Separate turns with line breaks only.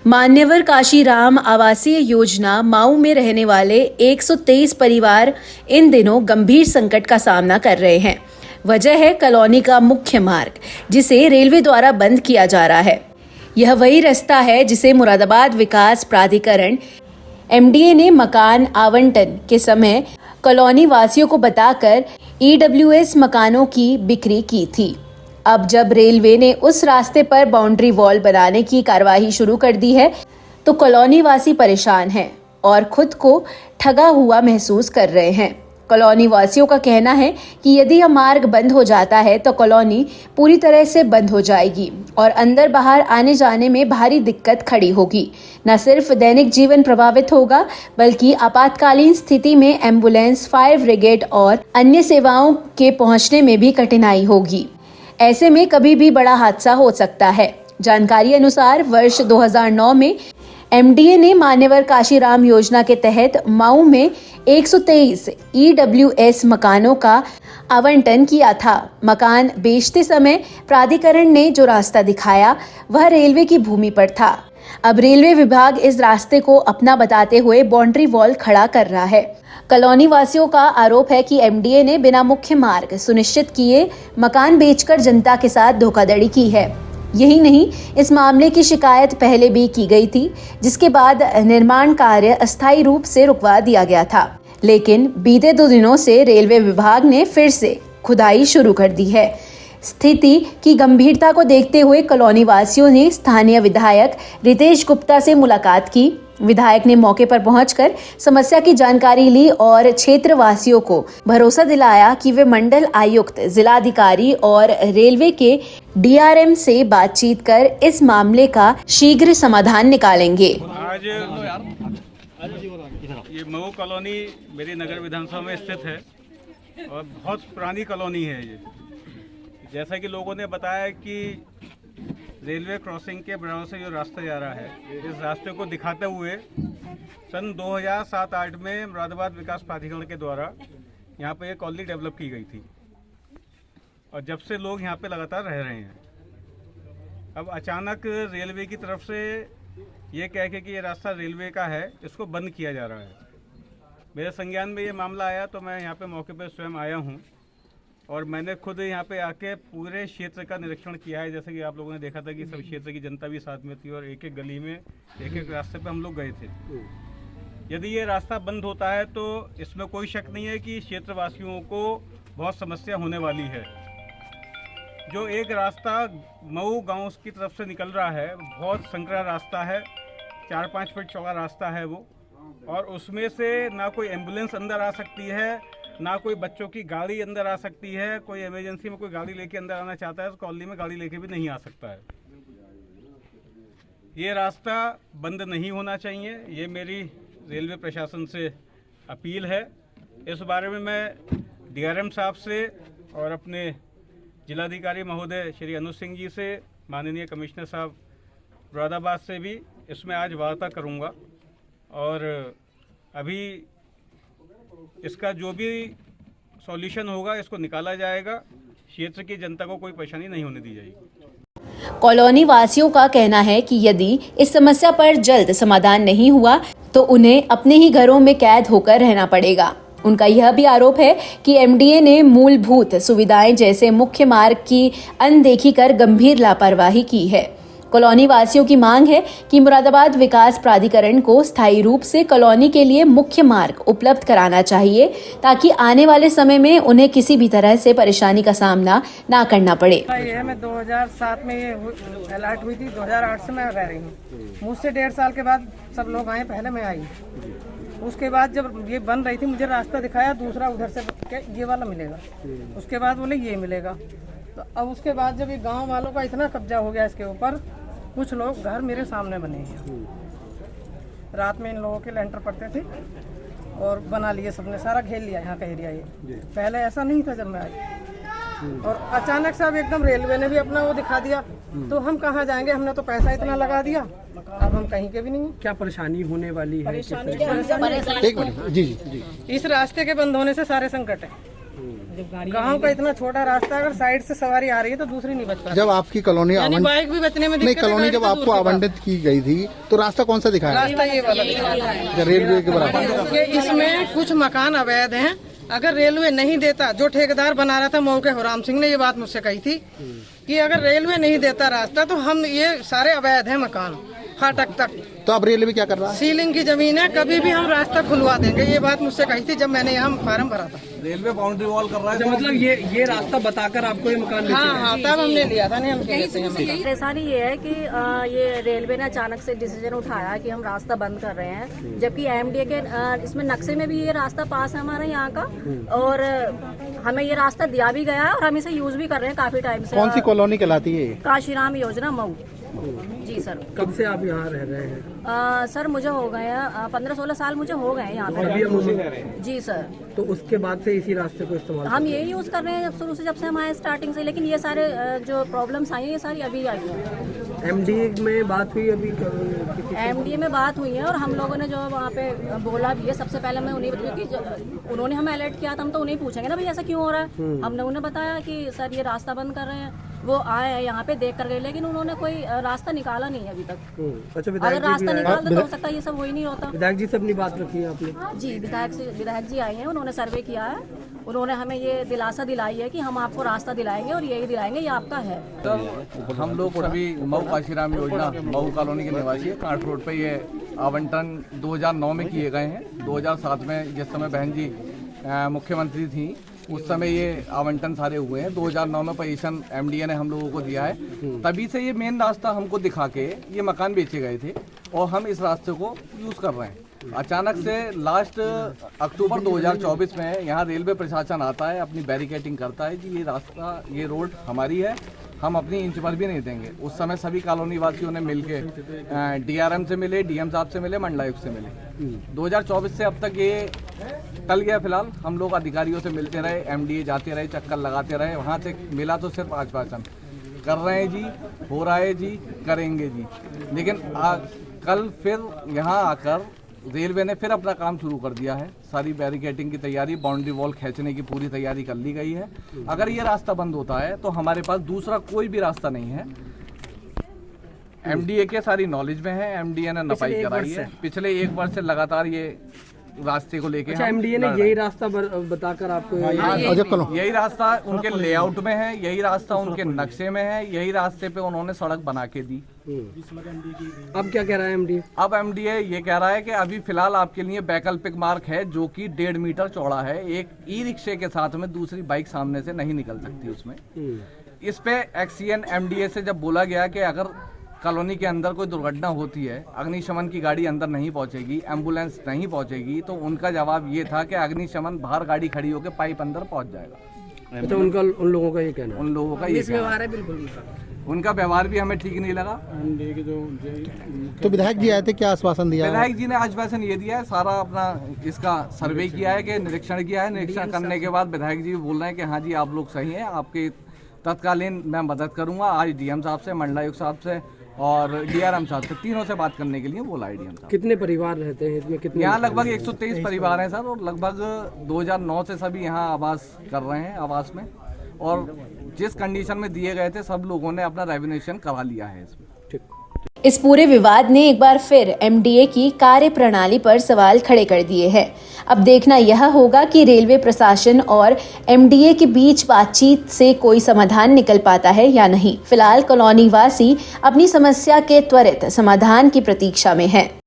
मान्यवर काशीराम आवासीय योजना माऊ में रहने वाले 123 परिवार इन दिनों गंभीर संकट का सामना कर रहे हैं। वजह है कॉलोनी का मुख्य मार्ग, जिसे रेलवे द्वारा बंद किया जा रहा है। यह वही रास्ता है जिसे मुरादाबाद विकास प्राधिकरण MDA ने मकान आवंटन के समय कॉलोनी वासियों को बताकर EWS मकानों की बिक्री की थी। अब जब रेलवे ने उस रास्ते पर बाउंड्री वॉल बनाने की कार्यवाही शुरू कर दी है, तो कॉलोनी वासी परेशान हैं और खुद को ठगा हुआ महसूस कर रहे हैं। कॉलोनी वासियों का कहना है कि यदि यह मार्ग बंद हो जाता है तो कॉलोनी पूरी तरह से बंद हो जाएगी और अंदर बाहर आने जाने में भारी दिक्कत खड़ी होगी। न सिर्फ दैनिक जीवन प्रभावित होगा, बल्कि आपातकालीन स्थिति में एम्बुलेंस, फायर ब्रिगेड और अन्य सेवाओं के पहुंचने में भी कठिनाई होगी। ऐसे में कभी भी बड़ा हादसा हो सकता है। जानकारी अनुसार वर्ष 2009 में MDA ने मान्यवर काशीराम योजना के तहत माऊ में 123 EWS मकानों का आवंटन किया था। मकान बेचते समय प्राधिकरण ने जो रास्ता दिखाया वह रेलवे की भूमि पर था। अब रेलवे विभाग इस रास्ते को अपना बताते हुए बाउंड्री वॉल खड़ा कर रहा है। कॉलोनी वासियों का आरोप है कि MDA ने बिना मुख्य मार्ग सुनिश्चित किए मकान बेचकर जनता के साथ धोखाधड़ी की है। यही नहीं, इस मामले की शिकायत पहले भी की गई थी, जिसके बाद निर्माण कार्य अस्थायी रूप से रुकवा दिया गया था। लेकिन बीते 2 दिनों से रेलवे विभाग ने फिर से खुदाई शुरू कर दी है। स्थिति की गंभीरता को देखते हुए कॉलोनी वासियों ने स्थानीय विधायक रितेश गुप्ता से मुलाकात की। विधायक ने मौके पर पहुंचकर समस्या की जानकारी ली और क्षेत्र वासियों को भरोसा दिलाया कि वे मंडल आयुक्त, जिलाधिकारी और रेलवे के DRM से बातचीत कर इस मामले का शीघ्र समाधान निकालेंगे।
आज ये मऊ कॉलोनी मेरी नगर विधानसभा में स्थित है और बहुत पुरानी कॉलोनी है ये। जैसा कि लोगों ने बताया कि रेलवे क्रॉसिंग के बराबर से जो रास्ता जा रहा है, इस रास्ते को दिखाते हुए सन 2007-8 में मुरादाबाद विकास प्राधिकरण के द्वारा यहाँ पे एक कॉलोनी डेवलप की गई थी और जब से लोग यहाँ पे लगातार रह रहे हैं। अब अचानक रेलवे की तरफ से ये कह के कि ये रास्ता रेलवे का है, इसको बंद किया जा रहा है। मेरे संज्ञान में ये मामला आया तो मैं यहाँ पे मौके पर स्वयं आया हूँ और मैंने खुद यहाँ पे आके पूरे क्षेत्र का निरीक्षण किया है। जैसे कि आप लोगों ने देखा था कि सब क्षेत्र की जनता भी साथ में थी और एक एक गली में एक एक रास्ते पे हम लोग गए थे। यदि ये रास्ता बंद होता है तो इसमें कोई शक नहीं है कि क्षेत्रवासियों को बहुत समस्या होने वाली है। जो एक रास्ता मऊ गाँव की तरफ से निकल रहा है, बहुत संकरा रास्ता है, 4-5 फीट चौड़ा रास्ता है वो, और उसमें से ना कोई एम्बुलेंस अंदर आ सकती है, ना कोई बच्चों की गाड़ी अंदर आ सकती है। कोई इमरजेंसी में कोई गाड़ी लेके अंदर आना चाहता है तो कॉलोनी में गाड़ी लेके भी नहीं आ सकता है। ये रास्ता बंद नहीं होना चाहिए, ये मेरी रेलवे प्रशासन से अपील है। इस बारे में मैं DRM साहब से और अपने जिलाधिकारी महोदय श्री अनुज सिंह जी से, माननीय कमिश्नर साहब मुरादाबाद से भी इसमें आज वार्ता करूँगा और अभी इसका जो भी सॉल्यूशन होगा इसको निकाला जाएगा। क्षेत्र की जनता को कोई परेशानी नहीं होने दी जाएगी।
कॉलोनी वासियों का कहना है कि यदि इस समस्या पर जल्द समाधान नहीं हुआ तो उन्हें अपने ही घरों में कैद होकर रहना पड़ेगा। उनका यह भी आरोप है कि MDA ने मूलभूत सुविधाएं जैसे मुख्य मार्ग की अनदेखी कर गंभीर लापरवाही की है। कॉलोनी वासियों की मांग है कि मुरादाबाद विकास प्राधिकरण को स्थायी रूप से कॉलोनी के लिए मुख्य मार्ग उपलब्ध कराना चाहिए, ताकि आने वाले समय में उन्हें किसी भी तरह से परेशानी का सामना ना करना पड़े।
ये मैं 2007 में ये अलर्ट हुई थी, 2008 से मैं रह रही हूँ। मुझसे 1.5 साल के बाद सब लोग आए, पहले मैं आई। उसके बाद जब ये बन रही थी, मुझे रास्ता दिखाया दूसरा, उधर से ये वाला मिलेगा, उसके बाद बोले ये मिलेगा। तो अब उसके बाद जब ये गाँव वालों का इतना कब्जा हो गया इसके ऊपर, कुछ लोग घर मेरे सामने बने हैं। रात में इन लोगों के लेंटर पड़ते थे और बना लिए, सबने सारा घेर लिया यहाँ का एरिया। ये पहले ऐसा नहीं था जब मैं आई, और अचानक से अब एकदम रेलवे ने भी अपना वो दिखा दिया। तो हम कहाँ जाएंगे, हमने तो पैसा इतना लगा दिया, अब हम कहीं के भी नहीं।
क्या परेशानी होने वाली है?
परेशानी जी, इस रास्ते के बंद होने से सारे संकट है। गांव का इतना छोटा रास्ता, अगर साइड से सवारी आ रही है तो दूसरी नहीं बच पाती।
जब आपकी कॉलोनी
यानी बाइक भी बचने में
नहीं,
दिक्कत है,
कॉलोनी
गाड़ी
जब
तो
आपको
दूर की बात।
आवंटित की गई थी तो रास्ता कौन सा दिखाया?
रास्ता ये वाला दिखाया है।
रेलवे के बराबर।
कि इसमें कुछ मकान अवैध हैं। अगर रेलवे नहीं देता, जो ठेकेदार बना रहा था मऊ के हुराम सिंह ने ये बात मुझसे कही थी कि अगर रेलवे नहीं देता रास्ता तो हम ये सारे अवैध हैं मकान फाटक तक।
तो अब रेलवे क्या कर रहा है?
सीलिंग की जमीन है, कभी भी हम रास्ता खुलवा देंगे, ये बात मुझसे कही थी जब मैंने यहाँ फार्म भरा था।
रेलवे बाउंड्री वॉल कर रहा है।
अच्छा, मतलब ये रास्ता बताकर आपको ये मकान बेचे हैं?
हाँ, तब हमने लिया था। नहीं, हम क्यों लेते हैं मकान?
परेशानी ये है कि ये रेलवे ने अचानक से डिसीजन उठाया कि हम रास्ता बंद कर रहे हैं, जबकि एमडीए के इसमें नक्शे में भी ये रास्ता पास है हमारे यहाँ का, और हमें ये रास्ता दिया भी गया है और हम इसे यूज भी कर रहे हैं काफी टाइम से।
कौन सी कॉलोनी कहलाती है ये?
काशीराम योजना मऊ। जी सर।
कब से आप यहाँ रह रहे हैं?
सर मुझे हो गए हैं 15-16 साल मुझे हो गए हैं यहाँ
अभी हम उसी
पे। जी सर।
तो उसके बाद से इसी रास्ते को इस्तेमाल
हम यही यूज कर रहे हैं जब शुरू से, जब से हम आए स्टार्टिंग से, लेकिन ये सारे जो प्रॉब्लम्स आई हैं ये सारी अभी आई हैं।
एमडीए में बात हुई अभी किसी?
एमडीए में बात हुई है और हम लोगों ने जो वहाँ पे बोला भी है, सबसे पहले मैं उन्हें बताया कि उन्होंने हमें अलर्ट किया था, हम तो उन्हें पूछेंगे ना भाई ऐसा क्यों हो रहा है। हमने उन्हें बताया कि सर ये रास्ता बंद कर रहे हैं, वो आए हैं यहाँ पे देख कर गए, लेकिन उन्होंने कोई रास्ता निकाला नहीं है अभी तक।
अच्छा,
अगर
विधायक
रास्ता
जी
निकालते तो हो सकता है ये सब हो ही नहीं होता।
विधायक जी से अपनी बात रखी है आपने?
जी, विधायक जी आए हैं, उन्होंने सर्वे किया है, उन्होंने हमें ये दिलासा दिलाई है कि हम आपको रास्ता दिलाएंगे और यही दिलाएंगे, ये आपका है।
सर हम लोग सभी मऊ काशीराम योजना मऊ कॉलोनी के निवासी है। कांट रोड पे ये आवंटन 2009 में किए गए हैं। 2007 में जिस समय बहन जी मुख्यमंत्री थी उस समय ये आवंटन सारे हुए हैं। 2009 में पोजीशन एमडीए ने हम लोगों को दिया है, तभी से ये मेन रास्ता हमको दिखा के ये मकान बेचे गए थे और हम इस रास्ते को यूज कर रहे हैं। अचानक से लास्ट अक्टूबर 2024 में यहाँ रेलवे प्रशासन आता है, अपनी बैरिकेटिंग करता है जी ये रास्ता, ये रोड हमारी है, हम अपनी इंच पर भी नहीं देंगे। उस समय सभी कॉलोनी वासियों ने मिलके डीआरएम से मिले, डीएम साहब से मिले, मंडलायुक्त से मिले। 2024 से अब तक ये टल गया। फिलहाल हम लोग अधिकारियों से मिलते रहे, एमडीए जाते रहे, चक्कर लगाते रहे, वहाँ से मिला तो सिर्फ आश्वासन कर रहे हैं जी, हो रहा है जी, करेंगे जी। लेकिन कल फिर यहाँ आकर रेलवे ने फिर अपना काम शुरू कर दिया है। सारी बैरिकेटिंग की तैयारी, बाउंड्री वॉल खींचने की पूरी तैयारी कर ली गई है। अगर ये रास्ता बंद होता है तो हमारे पास दूसरा कोई भी रास्ता नहीं है। एमडीए के सारी नॉलेज में है, एमडीए ने नपाई कराई है पिछले 1 वर्ष से लगातार ये रास्ते को लेके।
अच्छा, एमडीए ने यही रास्ता बताकर आपको?
यही रास्ता उनके लेआउट में है, यही रास्ता उनके नक्शे में है, यही रास्ते पे उन्होंने सड़क बना के दी।
अब क्या कह रहा है एमडीए?
अब एमडीए ये कह रहा है कि अभी फिलहाल आपके लिए वैकल्पिक मार्ग है जो कि 1.5 मीटर चौड़ा है। एक ई रिक्शे के साथ में दूसरी बाइक सामने से नहीं निकल सकती उसमें। इस पे एक्सीएन एमडीए से जब बोला गया कि अगर कॉलोनी के अंदर कोई दुर्घटना होती है, अग्निशमन की गाड़ी अंदर नहीं पहुंचेगी, एम्बुलेंस नहीं पहुंचेगी, तो उनका जवाब ये था कि अग्निशमन बाहर गाड़ी खड़ी होकर पाइप अंदर पहुंच जाएगा।
अच्छा, उन लोगों का ये कहना है?
उन लोगों का ये व्यवहार है, बिल्कुल उनका व्यवहार भी हमें ठीक नहीं लगा।
तो विधायक जी आए थे, क्या आश्वासन दिया?
विधायक जी ने आश्वासन ये दिया है, सारा अपना इसका सर्वे किया है, कि निरीक्षण किया है। निरीक्षण करने के बाद विधायक जी बोल रहे हैं कि हाँ जी आप लोग सही हैं, आपके तत्कालीन मैं मदद करूंगा। आज डीएम साहब से, मंडलायुक्त साहब से और डीआरएम साहब से, तीनों से बात करने के लिए बोला है डीएम साहब।
कितने परिवार रहते हैं इसमें? कितने?
यहाँ लगभग 123 परिवार हैं सर, और लगभग 2009 से सभी यहाँ आवास कर रहे हैं आवास में, और जिस कंडीशन में दिए गए थे सब लोगों ने अपना रेवोल्यूशन करा लिया है इसमें।
ठीक।
इस पूरे विवाद ने एक बार फिर एमडीए की कार्यप्रणाली पर सवाल खड़े कर दिए हैं। अब देखना यह होगा कि रेलवे प्रशासन और एमडीए के बीच बातचीत से कोई समाधान निकल पाता है या नहीं। फिलहाल कॉलोनी वासी अपनी समस्या के त्वरित समाधान की प्रतीक्षा में हैं।